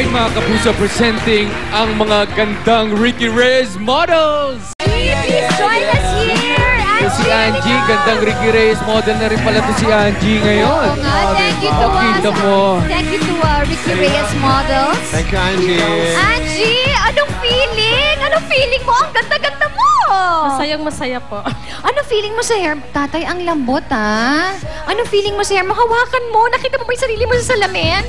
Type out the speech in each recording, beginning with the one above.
Alright mga kapuso, presenting ang mga gandang Ricky Reyes models! Please join us here! Si Angie, gandang Ricky Reyes model na rin pala to si Angie ngayon. Oo nga, thank you to us. Thank you to Ricky Reyes models. Thank you, Angie. Angie, anong feeling? Anong feeling mo? Ang ganda-ganda mo! Masayang-masaya po. Anong feeling mo sa hair? Tatay, ang lambot, ha? Anong feeling mo sa hair? Mahawakan mo. Nakita mo ba yung sarili mo sa salamin?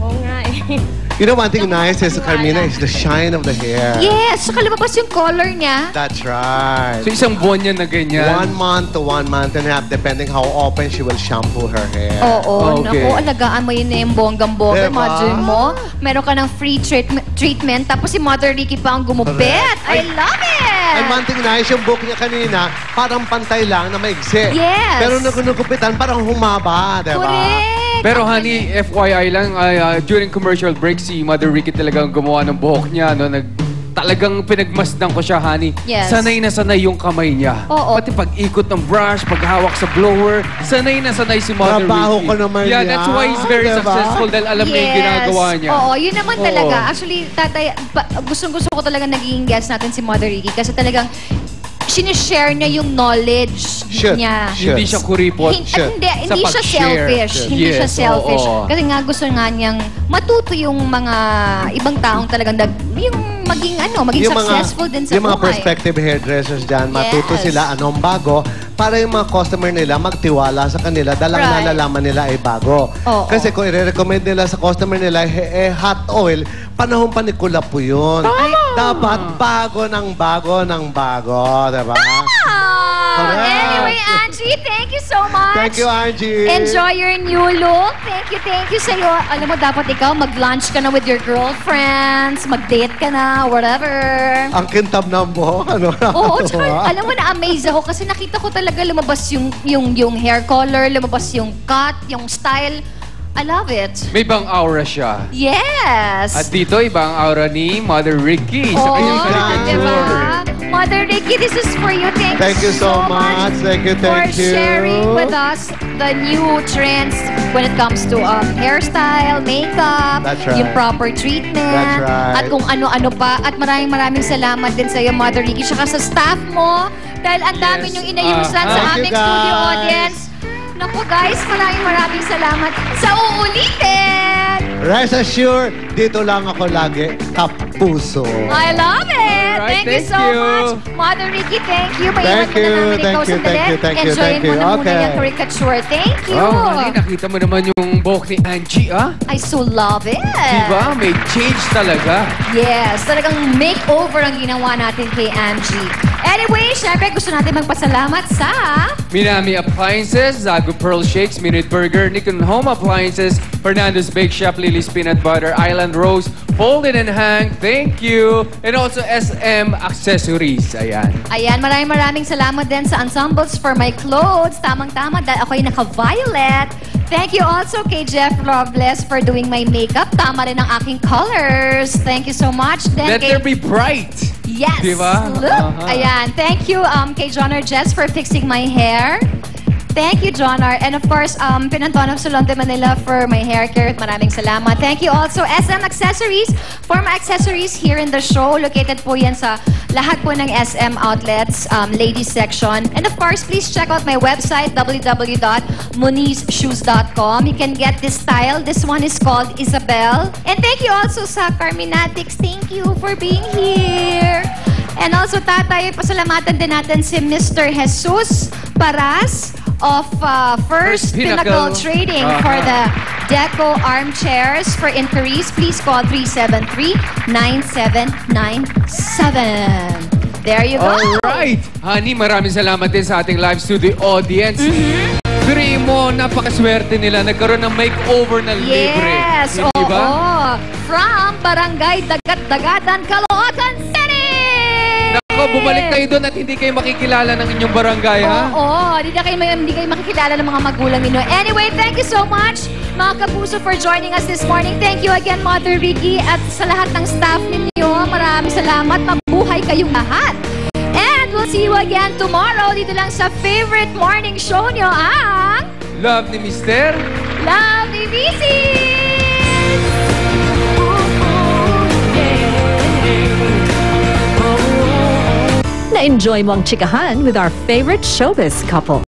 Oo nga eh. You know, one thing nice is, Carmina, is the shine of the hair. Yes, saka lumabas yung color niya. That's right. So isang buwan yan na ganyan? 1 month to 1 month and a half, depending how often she will shampoo her hair. Oo, Okay. naku, alagaan mo yun na yung bonggang-bongga. Diba? Imagine mo, meron ka ng free treatment, tapos si Mother Ricky pa ang gumupit. I love it! And one thing nice, yung book niya kanina, parang pantay lang na maigsi. Yes. Pero nagunugupitan, parang humaba, diba? Correct! Pero honey, FYI lang, during commercial break, si Mother Ricky talagang gumawa ng buhok niya. No? Talagang pinagmasdan ko siya, honey. Yes. Sanay na sanay yung kamay niya. Oo. Pati pag-ikot ng brush, paghawak sa blower, sanay na sanay si Mother Trabaho Ricky. ko naman Yeah, yan. that's why he's very Diba? successful dahil alam niya yung ginagawa niya. Oo, yun naman Oo. talaga. Actually, tatay, gustong-gusto ko talaga naging guest natin si Mother Ricky kasi talagang sinishare niya yung knowledge niya. Hindi siya kuripot. Hindi Sa siya pag-share. selfish. Hindi Yes, siya selfish. oo. Kasi nga gusto nga niyang matuto yung mga ibang taong talagang yung maging successful din sa yung mga buhay. prospective hairdressers dyan, matuto Yes. sila anong bago para yung mga customer nila magtiwala sa kanila dahil ang Right. nalalaman nila ay bago. Oo. Kasi kung i-recommend nila sa customer nila hot oil, panahon panikula po yun. Dapat bago ng bago ng bago, diba? Correct. Anyway, Angie, thank you so much. Thank you, Angie. Enjoy your new look. Thank you sa'yo. Alam mo, dapat ikaw mag-lunch ka na with your girlfriends, mag-date ka na, whatever. Ang kintab ng buhok, ano? Oo, tsaka alam mo, na-amaze ako kasi nakita ko talaga lumabas yung hair color, lumabas yung cut, yung style. I love it. May ibang aura siya. Yes. At dito, ibang aura ni Mother Ricky sa kanyang caricature. diba? Mother Ricky, this is for you. Thank you so much. Thank you. for sharing with us the new trends when it comes to hairstyle, makeup, That's right. yung proper treatment, That's right. at kung ano-ano pa. At maraming salamat din sa iyo, Mother Ricky, saka sa staff mo, dahil ang dami niyong inayusan sa Thank aming you, guys. studio audience. Naku guys, maraming salamat sa uulitin! Rest assured, dito lang ako lagi, kapuso. I love it! Alright, Thank you so thank you. much. Mother Ricky, thank you. Maiwan mo na namin ikaw thank you, sandali. thank you. Enjoyin mo na muna Okay. yung caricature. Thank you. Oh, honey, nakita mo naman yung buhok ni Angie, ah? I so love it. Diba? May change talaga. Yes, talagang makeover ang ginawa natin kay Angie. Anyway, syempre gusto natin magpasalamat sa... Minami Appliances, Zagu Pearl Shakes, Minute Burger, Nikon Home Appliances, Fernando's Bake Shop, Lily's Peanut Butter, Island Rose, Folded and Hang, thank you. And also SM Accessories, ayan. Ayan, maraming salamat din sa Ensembles for my clothes. Tamang-tama dahil ako'y naka-violet. Thank you also kay Jeff Robles for doing my makeup. Tama rin ang aking colors. Thank you so much. Then Let there be bright. Yes! Diba? Look! Ayan. Thank you kay John R. Jess for fixing my hair. Thank you, John R. And of course, Pinantono Salon de Manila for my hair care. Maraming salamat. Thank you also, SM Accessories for my accessories here in the show. Located po yan sa lahat po ng SM outlets, ladies section. And of course, please check out my website, www.monizshoes.com. You can get this style. This one is called Isabel. And thank you also sa Carminatics. Thank you for being here. And also, tatay, pasalamatan din natin si Mr. Jesus Paras of First Pinnacle Trading for the Deco armchairs. For inquiries, please call 373-9797. There you go. Alright. Honey, maraming salamat din sa ating live studio audience. Piliin mo, napakaswerte nila. Nagkaroon ng makeover na libre. Yes, Hindi oo. ba? From Barangay Dagat-Dagatan, Caloocan City! Nako, bumalik kayo doon at hindi kayo makikilala ng inyong barangay, ha? Oo, hindi kayo makikilala ng mga magulang ninyo. Anyway, thank you so much, mga kapuso, for joining us this morning. Thank you again, Mother Ricky, at sa lahat ng staff ninyo. Maraming salamat. Mabuhay kayong lahat. And we'll see you again tomorrow dito lang sa favorite morning show nyo, ang... Love ni Mister. Love ni Vici! Ma-enjoy mo ang chikahan with our favorite showbiz couple.